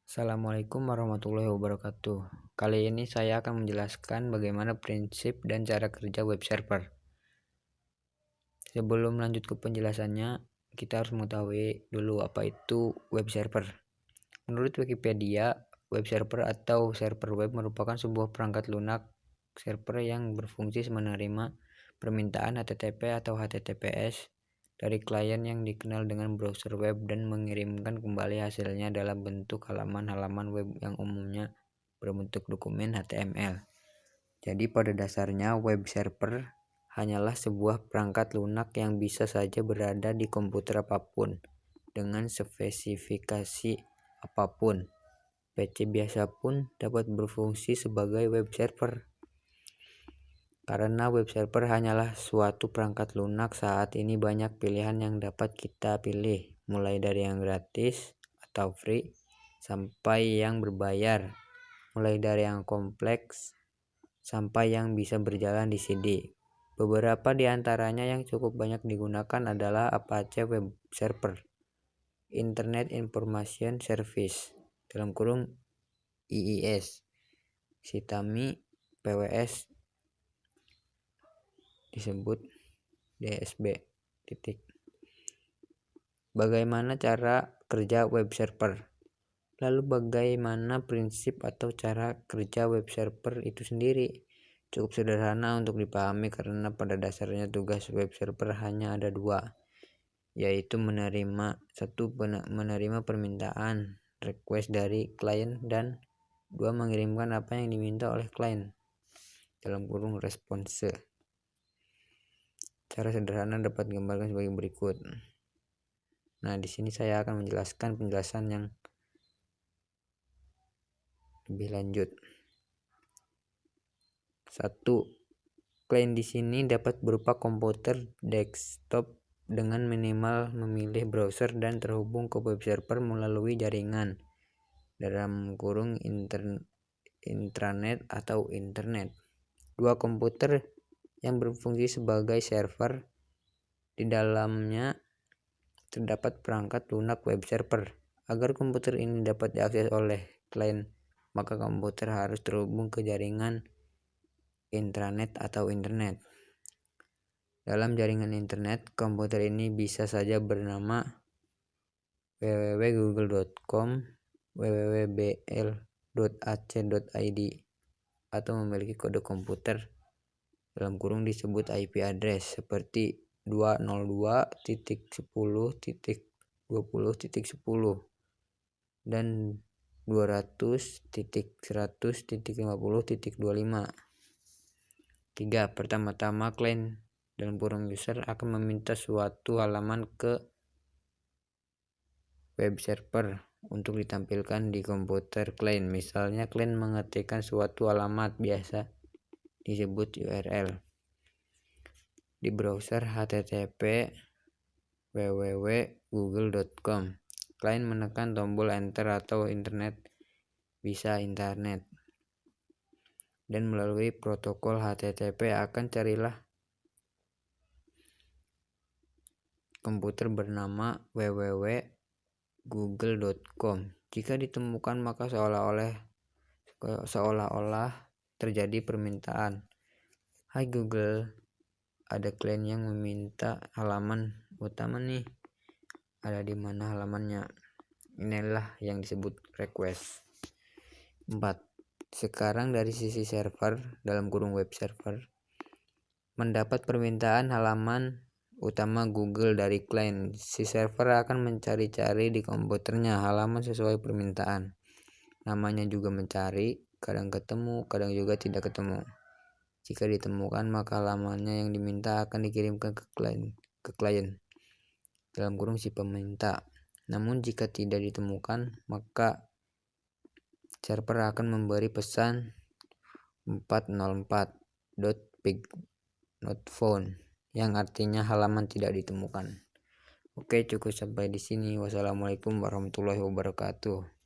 Assalamualaikum warahmatullahi wabarakatuh. Kali ini saya akan menjelaskan bagaimana prinsip dan cara kerja web server. Sebelum lanjut ke penjelasannya, kita harus mengetahui dulu apa itu web server. Menurut Wikipedia, web server atau server web merupakan sebuah perangkat lunak server yang berfungsi menerima permintaan HTTP atau HTTPS dari klien yang dikenal dengan browser web dan mengirimkan kembali hasilnya dalam bentuk halaman-halaman web yang umumnya berbentuk dokumen HTML. Jadi pada dasarnya web server hanyalah sebuah perangkat lunak yang bisa saja berada di komputer apapun dengan spesifikasi apapun. PC biasa pun dapat berfungsi sebagai web server. Karena web server hanyalah suatu perangkat lunak, saat ini banyak pilihan yang dapat kita pilih, mulai dari yang gratis atau free sampai yang berbayar, mulai dari yang kompleks sampai yang bisa berjalan di CD. Beberapa di antaranya yang cukup banyak digunakan adalah Apache Web Server, Internet Information Service (IIS), Shitami PWS disebut DSB. Bagaimana cara kerja web server? Lalu bagaimana prinsip atau cara kerja web server itu sendiri? Cukup sederhana untuk dipahami karena pada dasarnya tugas web server hanya ada dua, yaitu menerima permintaan request dari klien, dan dua, mengirimkan apa yang diminta oleh klien (response). Cara sederhana dapat digambarkan sebagai berikut. Nah, di sini saya akan menjelaskan penjelasan yang lebih lanjut. 1. Klien di sini dapat berupa komputer desktop dengan minimal memilih browser dan terhubung ke web server melalui jaringan intranet atau internet. 2. Komputer yang berfungsi sebagai server. Di dalamnya terdapat perangkat lunak web server. Agar komputer ini dapat diakses oleh klien, maka komputer harus terhubung ke jaringan intranet atau internet. Dalam jaringan internet, komputer ini bisa saja bernama www.google.com, www.bl.ac.id, atau memiliki kode komputer disebut IP address seperti 202.10.20.10 dan 200.100.50.25. 3. Pertama-tama klien user akan meminta suatu halaman ke web server untuk ditampilkan di komputer klien. Misalnya klien mengetikkan suatu alamat, biasa disebut URL, di browser HTTP www.google.com. Klien menekan tombol enter atau internet, bisa internet, dan melalui protokol HTTP akan carilah komputer bernama www.google.com. Jika ditemukan, maka seolah-olah terjadi permintaan, "Hai Google, ada klien yang meminta halaman utama nih. Ada di mana halamannya?" Inilah yang disebut request. 4. Sekarang dari sisi server (web server) mendapat permintaan halaman utama Google dari klien. Si server akan mencari-cari di komputernya halaman sesuai permintaan. Namanya juga mencari, kadang ketemu, kadang juga tidak ketemu. Jika ditemukan, maka halamannya yang diminta akan dikirimkan ke klien si peminta. Namun jika tidak ditemukan, maka server akan memberi pesan 404.ping not found, yang artinya halaman tidak ditemukan. Oke, cukup sampai di sini. Wassalamualaikum warahmatullahi wabarakatuh.